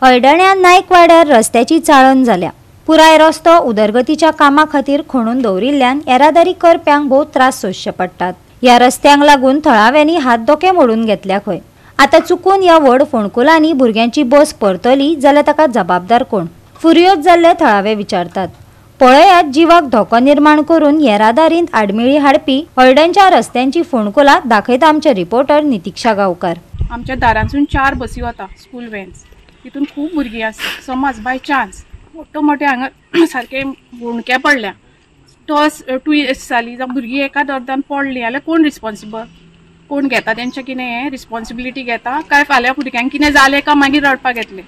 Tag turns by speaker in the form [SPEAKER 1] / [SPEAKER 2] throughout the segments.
[SPEAKER 1] हळडण्या नायकवाड्यार रस्त्याची चाळण जाल्या। पुराय रस्तो उदरगतीच्या कामा खातीर खणून दवरिल्ल्यान येरादारी करप्यांक भोव त्रास सोंसचे पडटात। ह्या रस्त्यांक लागून थळाव्यांनी हात दोके मोडून घेतल्या खंय। आता चुकून ह्या व्हड फोंडकुलांनी भुरग्यांची बस परतली जाल्यार ताका जबाबदार कोण? फुर्योज जाल्ले थळावे विचारतात। पळयात जीवाक धोको निर्माण करून येरादारींत आडमेळी हाडपी हळडणच्या रस्त्यांची फोंडकुलां दाखयता आमचे रिपोर्टर नितीक्षा गांवकार।
[SPEAKER 2] आमच्या दारांसून 4 बसी वता स्कूल व्हॅन्स, तितून खूब भुरगीं आसता। समज बाय चान्स मोठे हांगा सारखे हुणके पडल्या, टॉस 2 years जाली जावं भुरगीं एका अर्दान पडलीं जाल्यार कोण रिस्पॉन्सिबल? कोण घेता तेंचे कितें हें रिस्पॉन्सिबिलिटी घेता काय फाल्यां भुरग्यांक कितें जालें काय मागीर रडपाक येतलें?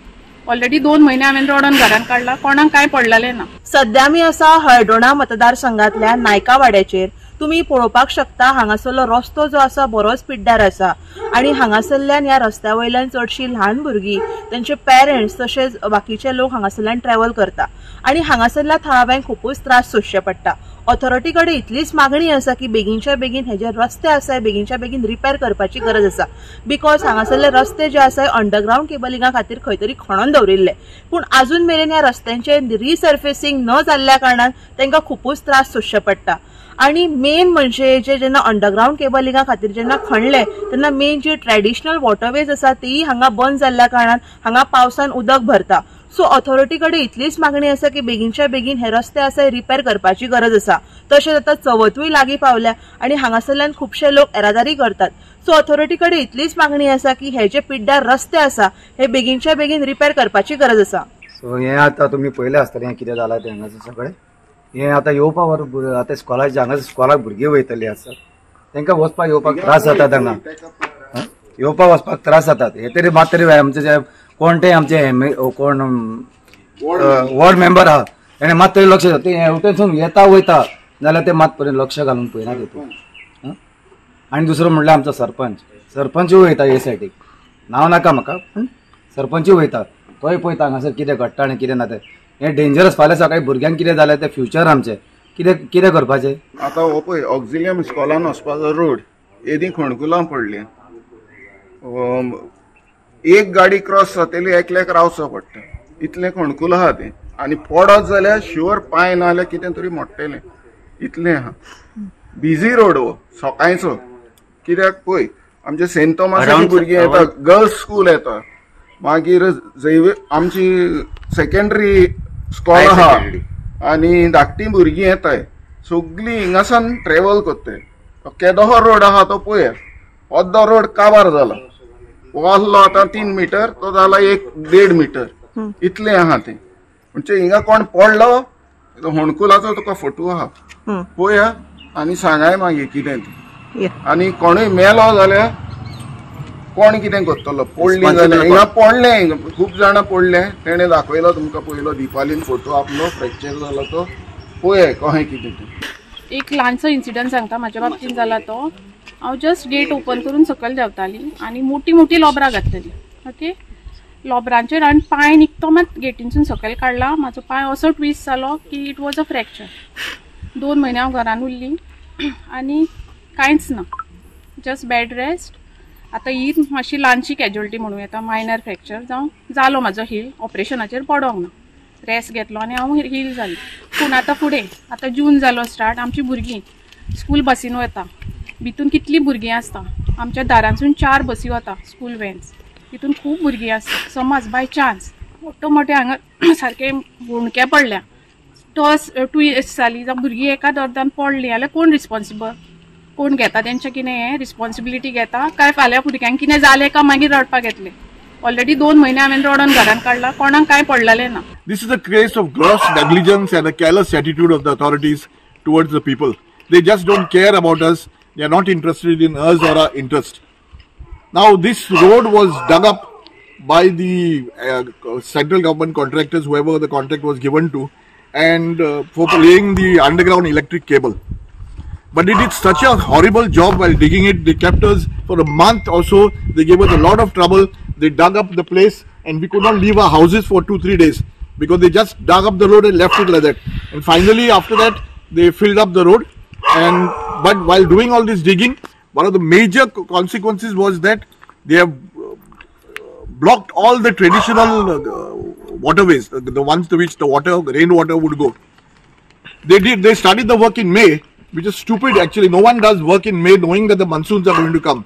[SPEAKER 2] ऑलरेडी 2 महिने हांवें रडोन घरान काडला, कोणाक काय पडलेलें ना।
[SPEAKER 3] सध्या मी असा हळडोणा मतदारसंघातल्या नायका वाड्याचेर तुम्ही पळोवपाक शकता। हांगासरलो रस्तो जो आसा बरोच पिड्ड्यार आसा आणि हांगासरल्यान ह्या रस्त्या वयल्यान चडशीं ल्हान भुरगीं, तांचे पेरेंट्स तशेंच बाकीचे लोक हांगासरल्यान ट्रॅव्हल करता आणि हांगासरल्या थळाव्यांक खूपच त्रास सोंसचे पडटा। ऑथॉरिटी कडेन इतलीच मागणी आसा की बेगीनच्या बेगीन हे जे रस्ते आसा बेगीनच्या बेगीन रिपेर करपाची गरज आसा। बिकॉज हांगासरले रस्ते जे आसा अंडरग्राउंड केबलिंगा खातीर खंय तरी खणून दवरिल्ले, पूण अजून मेरेन ह्या रस्त्यांचे रिसर्फेसिंग न जाल्ल्या कारणान तांकां खूपच त्रास सोंसचे पडटा। आणि मेन म्हणजे जेन्ना अंडरग्राउंड केबलिंगा खातीर जेन्ना खणले तेन्ना मेन जी ट्रॅडिशनल वॉटरवेज आसा ती हांगा बंद जाल्ल्या कारणान हांगा पावसान उदक भरता। सो ऑथॉरिटी कडेन इतलीच मागणी आसा की बेगीनच्या बेगीन हे रस्ते आसा रिपेर करपाची गरज आसा। तशेंच आतां चवथूय लागीं पावल्या आणि हांगासरल्यान खुबशे लोक येरादारी करतात। सो ऑथॉरिटी कडेन इतलीच मागणी आसा की हे जे पिड्ड्यार रस्ते आसा हे बेगीनच्या बेगीन रिपेर करपाची गरज आसा।
[SPEAKER 4] सो हे आता तुम्ही पयले आसतलें हें कितें जालां तें हांगासर सगळें हें आतां येवपा वर आतां स्कॉलाचे हांगा स्कॉलाक भुरगीं वयतलीं आसात, तांकां वचपाक येवपाक त्रास जातात। हांगा येवपाक वचपाक त्रास जातात। हे तरी मात तरी आमचे जे कोण ते आमचे कोण वॉर्ड मेंबर आहा ताणें मात तरी लक्ष ते हेवटेनसून येता वयता जाल्यार ते मात पर्यंत लक्ष घालून पळयनात तेतून। आनी दुसरो म्हणल्यार आमचो सरपंचूय वयता हे सायडीक, नांव नाका म्हाका, पूण सरपंचूय वयता, तोय पळयता हांगासर कितें घडटा आनी कितें ना तें। हे डेंजरस फाल्यां सकाळीं भुरग्यांक कितें जालें तें फ्युचर आमचें कितें करपाचें?
[SPEAKER 5] आतां हो पळय ऑक्झिलियम स्कॉलान वचपाचो रोड येदी खणकुलां पडली। एक गाडी क्रॉस जातली एकल्याक रावचो पडटा, इतलें खणकुल आहा तें। आनी पडत जाल्यार शुअर पांय ना जाल्यार कितें तरी मोडटलें, इतलें आहा। बिझी रोड हो सकाळचो, कित्याक पळय आमचे सेंट थॉमसाची भुरगीं येता, गर्ल्स स्कूल येता, मागीर आमची सेकंडरी स्कॉल आहा आनी धाकटी भुरगीं येताय, सगळीं हिंगासान ट्रॅव्हल करताय। केदो हो रोड आहा तो पळया, अर्दो रोड काबार जाला, वाहलो आतां 3 मीटर, तो जाला 1.5 मीटर, इतलें आहा तें। म्हणजे हिंगा कोण पडलो होणकुलाचो तुका फोटो आहा पळया आनी सांगाय मागीर कितें तें। आनी कोणूय मेलो जाल्यार कोण कितें करतलो? पडली जाल्यार हिंगा पडलें, खूब जाणां पडले, तेणें दाखयलो तुमकां पयलो दिपालीन फोटो आपलो फ्रॅक्चर जाला तो, पळय कशें कितें तें।
[SPEAKER 2] एक ल्हानसो इन्सिडंट सांगता म्हाज्या बाबतींत जाला तो। हांव जस्ट गेट ओपन करून सकयल देंवताली आनी मोठी लोबरां घातलेली। ओके, लोबरांचेर हांवें पांय निकतो मात गेटीनसून सकयल काडला, म्हाजो पांय असो ट्विस्ट जालो की इट वॉज अ फ्रॅक्चर। 2 म्हयने हांव घरान उरली आनी कांयच ना, जस्ट बेड रेस्ट। आतां ही मातशी ल्हानशी कॅज्युअलिटी म्हणूं येता, मायनर फ्रॅक्चर जावं जालो म्हाजो हील, ऑपरेशनाचेर पडोंक ना, रेस्ट घेतलो आनी हांव हील जाली। पूण आतां फुडें आतां जून जालो स्टार्ट, आमची भुरगीं स्कूल बसीन वता, भितून कितलीं भुरगीं आसता। आमच्या दारांसून 4 बसी वता स्कूल व्हॅन्स, तितून खूब भुरगीं आसता। समज बाय चान्स मोठे हांगा सारखे हुणके पडल्या, टॉस 2 years जाली जावं भुरगीं एका अर्दान पडलीं जाल्यार कोण रिस्पॉन्सिबल? कोण घेता तेंचे कितें हें रिस्पॉन्सिबिलिटी घेता काय फाल्यां भुरग्यांक कितें जालें काय मागीर रडपाक येतलें? ऑलरेडी 2 महिने हांवें रडोन घरान काडला, कोणाक काय पडलेलें ना।
[SPEAKER 6] This is a case of gross negligence and a careless attitude of the authorities towards the people. They just don't care about us. They are not interested in us or our interest. Now this road was dug up by the central government contractors, whoever the contract was given to, and for laying the underground electric cable. But they did such a horrible job while digging it. They kept us for a month or so. They gave us a lot of trouble. They dug up the place and we could not leave our houses for 2-3 days because they just dug up the road and left it like that. And finally after that they filled up the road. But while doing all this digging, one of the major consequences was that they have blocked all the traditional waterways, the ones to which the rainwater would go. They started the work in May, which is stupid actually. No one does work in May knowing that the monsoons are going to come.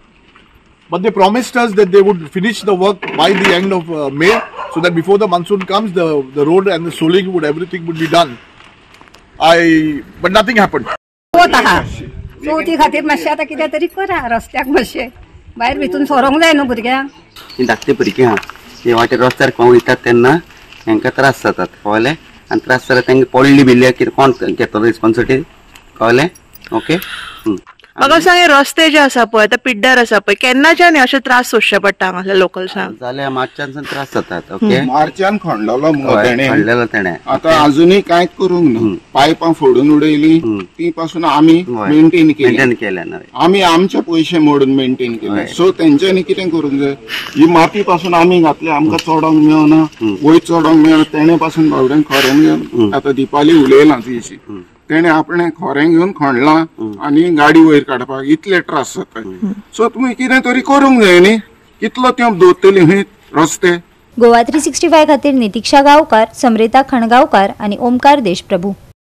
[SPEAKER 6] But they promised us that they would finish the work by the end of May, so that before the monsoon comes, the road and the soling everything would be done. But nothing happened.
[SPEAKER 7] होत आहा चवथी खातीर मातशें आतां कितें तरी करा रस्त्याक मातशें भायर भितून सोरोंक जाय न्हू भुरग्यांक.
[SPEAKER 8] ही धाकटी भुरगीं आहा ते वाटेर रस्त्यार वयतात तेन्ना तांकां त्रास जातात कळ्ळें आनी त्रास जाल्यार तांकां पडली बिल्ली कितें कोण घेतलो रिस्पॉन्सिबिलिटी कळ्ळें. ओके
[SPEAKER 3] म्हाका सांग हे रस्ते जे आसा पळय आतां पिड्ड्यार आसा पळय केन्नाच्यान अशे त्रास सोंसचे पडटा हांगासल्या लोकल्सांक.
[SPEAKER 8] जाल्यार मार्चानसून त्रास जातात. ओके
[SPEAKER 5] मार्चान खणलेलो
[SPEAKER 8] काडलेलो तेणें
[SPEAKER 5] आता अजूनही कांयच करूंक ना. पायपां फोडून उडयली ती पासून आमी मेंटेन
[SPEAKER 8] केल्या ना
[SPEAKER 5] आमी आमचे पयशे मोडून मेंटेन केले. सो तेंच्यांनी कितें करूंक जाय ही माती पासून आमी घातली आमकां चोडोंक मेळना वयर चोडोंक मेळना. तेणे पासून बावड्यान खोऱ्यान घेवन आतां दिपाली उलयला ती तेणे आपणें खोरें घेवन खणलां आनी गाडी वयर काडपाक इतले त्रास जाता. सो तुमी कितें तरी करूंक जाय न्ही. कितलो तेंप दवरतली हूंय रस्ते.
[SPEAKER 1] गोवा 365 खातीर नितीक्षा गांवकार, समरिता खणगांवकार आनी ओमकार देशप्रभू.